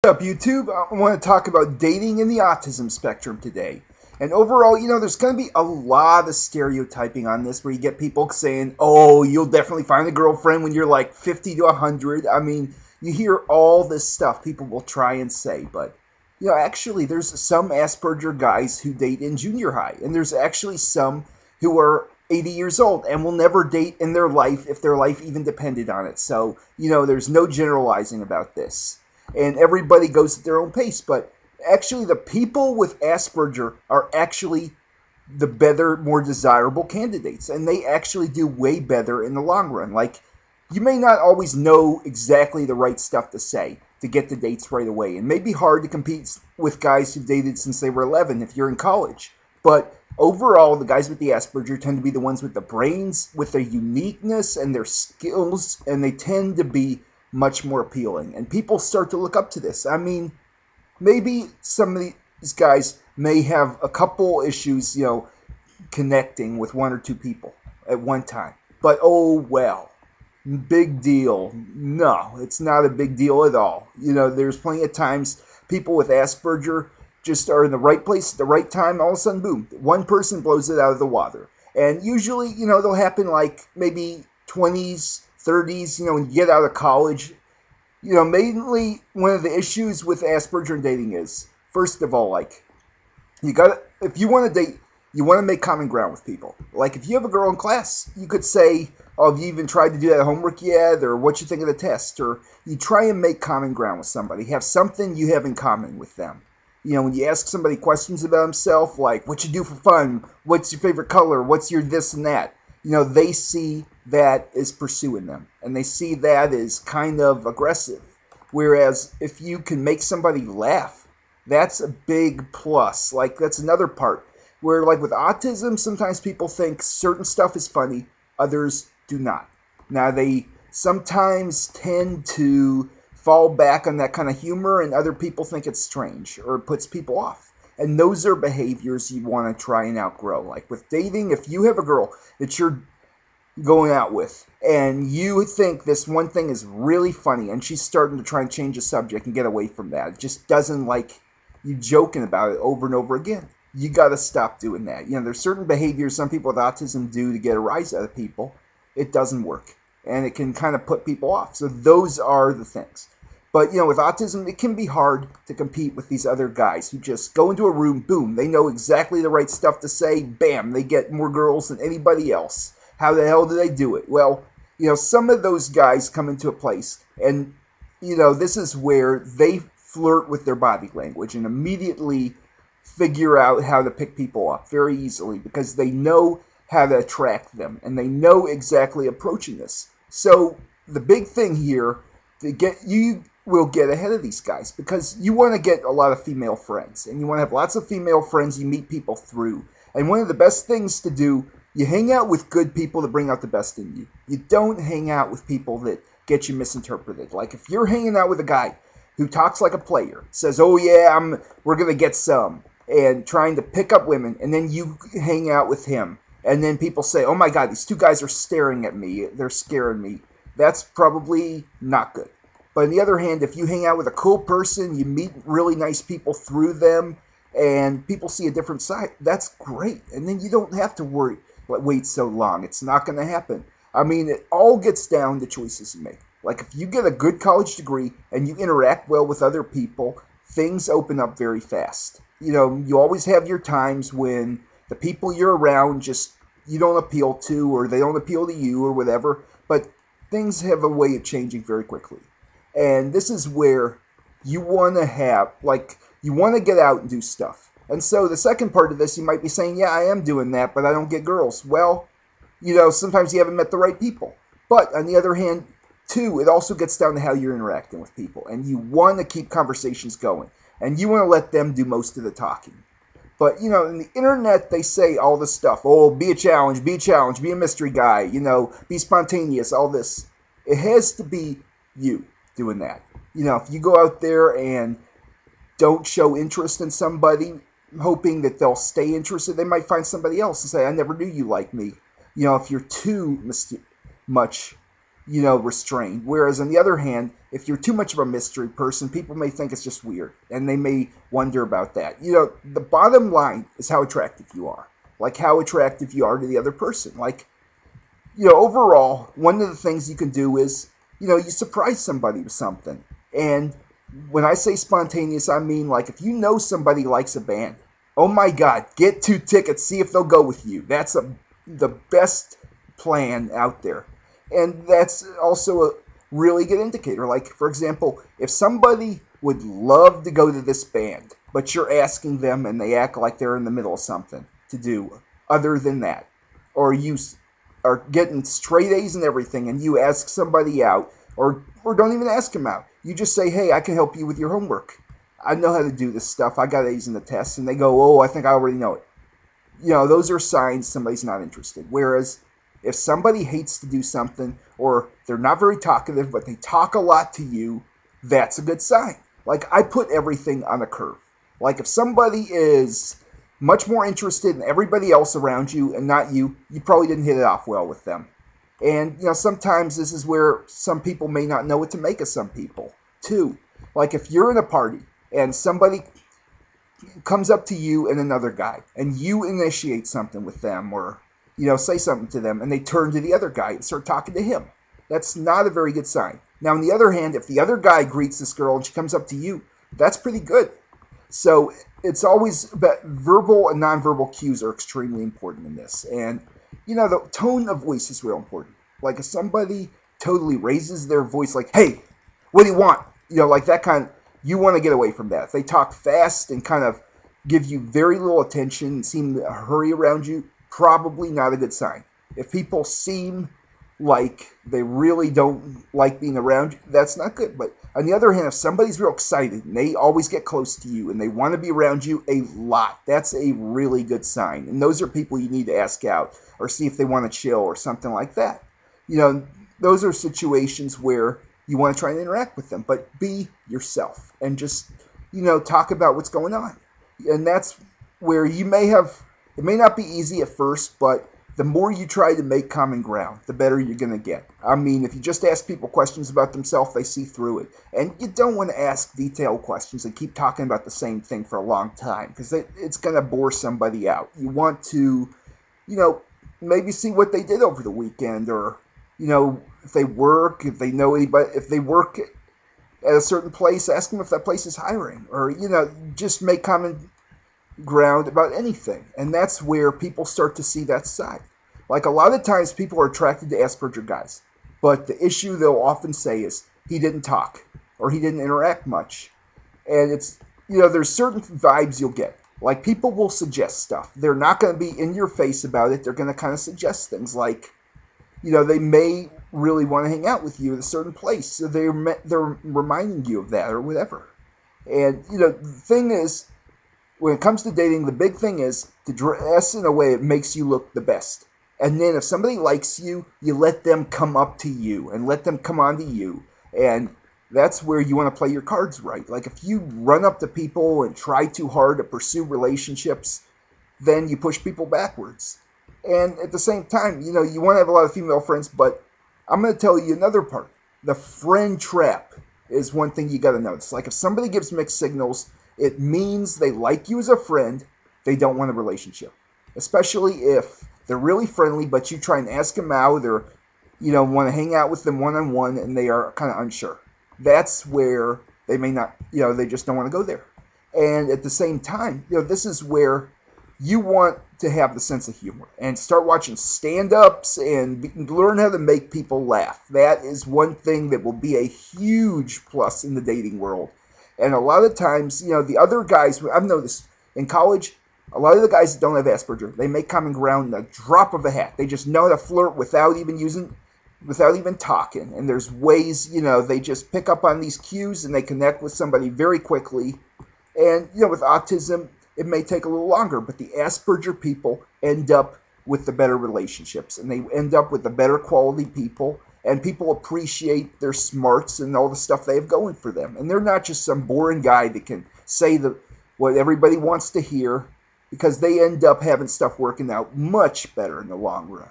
Up, YouTube? I want to talk about dating in the autism spectrum today. And overall, there's going to be a lot of stereotyping on this where you get people saying, oh, you'll definitely find a girlfriend when you're like 50 to 100. I mean, you hear all this stuff people will try and say, but, actually, there's some Asperger guys who date in junior high, and there's actually some who are 80 years old and will never date in their life if their life even depended on it. So, there's no generalizing about this, and everybody goes at their own pace. But actually, the people with Asperger are actually the better, more desirable candidates, and they actually do way better in the long run. Like, you may not always know exactly the right stuff to say to get the dates right away. It may be hard to compete with guys who've dated since they were 11 if you're in college. But overall, the guys with the Asperger tend to be the ones with the brains, with their uniqueness and their skills, and they tend to be much more appealing. And people start to look up to this. I mean, maybe some of these guys may have a couple issues, connecting with one or two people at one time. But oh well. Big deal. No, it's not a big deal at all. There's plenty of times people with Asperger just are in the right place at the right time. All of a sudden, boom, one person blows it out of the water. And usually, they'll happen like maybe 20s, 30s, when you get out of college. Mainly one of the issues with Asperger and dating is, first of all, like, if you want to date, you want to make common ground with people. Like, if you have a girl in class, you could say, oh, have you even tried to do that homework yet? Or what you think of the test? Or you try and make common ground with somebody. Have something you have in common with them. When you ask somebody questions about himself, like, what you do for fun? What's your favorite color? What's your this and that? They see that as pursuing them. And they see that as kind of aggressive. Whereas if you can make somebody laugh, that's a big plus. Like, that's another part. Where, like, with autism, sometimes people think certain stuff is funny, others do not. Now, they sometimes tend to fall back on that kind of humor, and other people think it's strange or it puts people off. And those are behaviors you want to try and outgrow. Like with dating, if you have a girl that you're going out with and you think this one thing is really funny and she's starting to try and change the subject and get away from that, it just doesn't like you joking about it over and over again. You got to stop doing that. There's certain behaviors some people with autism do to get a rise out of people. It doesn't work. And it can kind of put people off. So those are the things. But, with autism, it can be hard to compete with these other guys who just go into a room, boom, they know exactly the right stuff to say, bam, they get more girls than anybody else. How the hell do they do it? Well, some of those guys come into a place, and, this is where they flirt with their body language and immediately figure out how to pick people up very easily because they know how to attract them and they know exactly approaching this. So the big thing here, you will get ahead of these guys because you want to get a lot of female friends and you want to have lots of female friends you meet people through. And one of the best things to do, you hang out with good people that bring out the best in you. You don't hang out with people that get you misinterpreted. Like if you're hanging out with a guy who talks like a player, says, oh yeah, we're going to get some, and trying to pick up women, and then you hang out with him, and then people say, oh my God, these two guys are staring at me, they're scaring me. That's probably not good. But on the other hand, if you hang out with a cool person, you meet really nice people through them, and people see a different side, that's great. And then you don't have to wait so long. It's not going to happen. I mean, it all gets down to choices you make. Like if you get a good college degree and you interact well with other people, things open up very fast. You always have your times when the people you're around just you don't appeal to or they don't appeal to you or whatever, but things have a way of changing very quickly. And this is where you want to get out and do stuff. And so the second part of this, you might be saying, yeah, I am doing that, but I don't get girls. Well, sometimes you haven't met the right people. But on the other hand, too, it also gets down to how you're interacting with people. And you want to keep conversations going. And you want to let them do most of the talking. But, in the internet, they say all this stuff. Oh, be a challenge, be a mystery guy, be spontaneous, all this. It has to be you doing that. If you go out there and don't show interest in somebody, hoping that they'll stay interested, they might find somebody else and say, I never knew you liked me. If you're too much restrained. Whereas on the other hand, if you're too much of a mystery person, people may think it's just weird and they may wonder about that. The bottom line is how attractive you are. Like how attractive you are to the other person. Like, overall, one of the things you can do is, you surprise somebody with something. And when I say spontaneous, I mean like if you know somebody likes a band, oh my God, get 2 tickets, see if they'll go with you. That's the best plan out there. And that's also a really good indicator. Like, for example, if somebody would love to go to this band, but you're asking them and they act like they're in the middle of something to do other than that, or you are getting straight A's and everything, and you ask somebody out, or don't even ask them out. You just say, hey, I can help you with your homework. I know how to do this stuff. I got A's in the test. And they go, oh, I think I already know it. Those are signs somebody's not interested. Whereas if somebody hates to do something, or they're not very talkative, but they talk a lot to you, that's a good sign. Like, I put everything on a curve. Like, if somebody is much more interested in everybody else around you and not you, you probably didn't hit it off well with them. And, sometimes this is where some people may not know what to make of some people, too. Like, if you're in a party and somebody comes up to you and another guy, and you initiate something with them, or, say something to them, and they turn to the other guy and start talking to him, that's not a very good sign. Now, on the other hand, if the other guy greets this girl and she comes up to you, that's pretty good. So it's always, but verbal and nonverbal cues are extremely important in this. And, the tone of voice is real important. Like, if somebody totally raises their voice like, hey, what do you want? Like that kind, you want to get away from that. If they talk fast and kind of give you very little attention and seem to hurry around you, probably not a good sign. If people seem like they really don't like being around you, that's not good. But on the other hand, if somebody's real excited and they always get close to you and they want to be around you a lot, that's a really good sign. And those are people you need to ask out or see if they want to chill or something like that. Those are situations where you want to try and interact with them, but be yourself and just, talk about what's going on. And that's where it may not be easy at first, but the more you try to make common ground, the better you're going to get. I mean, if you just ask people questions about themselves, they see through it. And you don't want to ask detailed questions and keep talking about the same thing for a long time, because it's going to bore somebody out. You want to, maybe see what they did over the weekend, or, if they work, if they know anybody, if they work at a certain place, ask them if that place is hiring, or, just make common ground about anything. And that's where people start to see that side. Like, a lot of times people are attracted to Asperger guys, but the issue they'll often say is he didn't talk or he didn't interact much. And it's, there's certain vibes you'll get. Like, people will suggest stuff. They're not going to be in your face about it. They're going to kind of suggest things like, they may really want to hang out with you at a certain place, so they're reminding you of that or whatever. And, the thing is, when it comes to dating, the big thing is to dress in a way that makes you look the best. And then if somebody likes you, you let them come up to you and let them come on to you. And that's where you want to play your cards right. Like, if you run up to people and try too hard to pursue relationships, then you push people backwards. And at the same time, you want to have a lot of female friends, but I'm going to tell you another part. The friend trap is one thing you got to notice. Like, if somebody gives mixed signals, it means they like you as a friend, they don't want a relationship. Especially if they're really friendly, but you try and ask them out or, want to hang out with them one-on-one and they are kind of unsure. That's where they may not, they just don't want to go there. And at the same time, this is where you want to have the sense of humor and start watching stand-ups and learn how to make people laugh. That is one thing that will be a huge plus in the dating world. And a lot of times, the other guys, I've noticed in college, a lot of the guys that don't have Asperger, they make common ground in a drop of a hat. They just know how to flirt without even talking. And there's ways, they just pick up on these cues and they connect with somebody very quickly. And, with autism, it may take a little longer, but the Asperger people end up with the better relationships, and they end up with the better quality people, and people appreciate their smarts and all the stuff they have going for them. And they're not just some boring guy that can say what everybody wants to hear, because they end up having stuff working out much better in the long run.